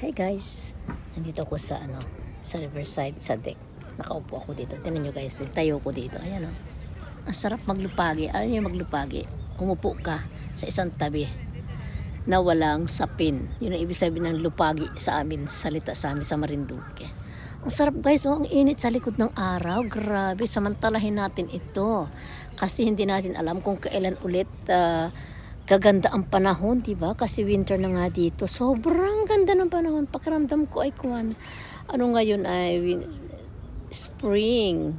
Hi guys, nandito ako sa sa Riverside sa deck. Nakaupo ako dito. Tingnan nyo guys, tayo ko dito. Ayan oh. Ang sarap maglupagi. Alam niyo maglupagi? Umupo ka sa isang tabi na walang sapin. Yun ang ibig sabihin ng lupagi sa amin, salita sa amin sa Marinduque. Ang sarap guys, oh, ang init sa likod ng araw. Grabe, samantalahin natin ito. Kasi hindi natin alam kung kailan ulit gaganda ang panahon, di ba? Kasi winter na nga dito. Sobrang ganda ng panahon. Pakiramdam ko ay kuwan. Ano ngayon ay spring.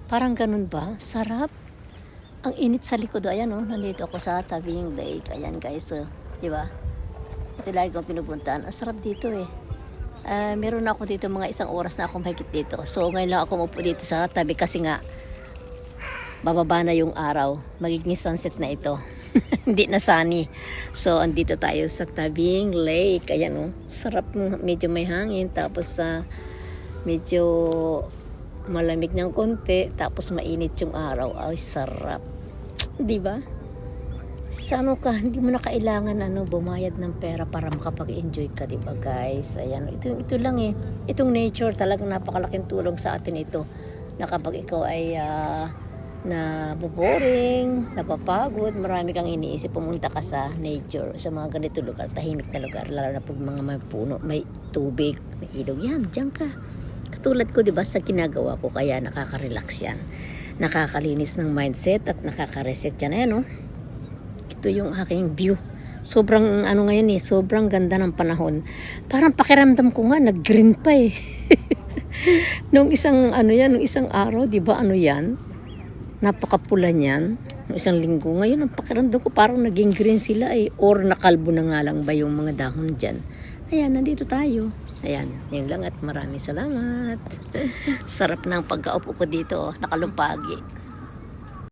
Parang ganun ba? Sarap. Ang init sa likod. Ayan oh, nandito ako sa tabing lake. Ayan guys, oh, di ba? Ito lagi kong pinupuntahan. Ang sarap dito eh. Meron ako dito mga isang oras na akong mahigit dito. So ngayon lang ako upo dito sa tabi kasi nga bababa na yung araw. Magiging sunset na ito. Hindi na sunny. So andito tayo sa tabing lake. Ayan oh. Sarap, medyo may hangin tapos medyo malamig ng konti tapos mainit yung araw. Ay sarap. 'Di ba? Sano ka, hindi mo na kailangan bumayad ng pera para makapag-enjoy ka, 'di ba guys? Ayan, ito lang eh. Itong nature talagang napakalaking tulong sa atin ito. Na kapag ikaw ay naboboring, napapagod, marami kang iniisip, pumunta ka sa nature, sa mga ganito lugar, tahimik na lugar, lalo na pag mga may puno, may tubig, may ilog, yan, diyan ka. Katulad ko, 'di ba, sa ginagawa ko, kaya nakaka-relax yan. Nakakalinis ng mindset at nakaka-reset yan. Ayan, oh. Ito yung aking view. Sobrang ngayon eh, sobrang ganda ng panahon. Parang pakiramdam ko nga nag-green pa eh. nung isang nung isang araw, 'di ba, yan? Napakapula niyan. Nung isang linggo ngayon, ang pakiramdam ko parang naging green sila eh, or nakalbo na nga lang ba yung mga dahon diyan. Ayan, nandito tayo. Ayan, yun lang at maraming salamat. Sarap ng pagkaupo ko dito, nakalumpagi.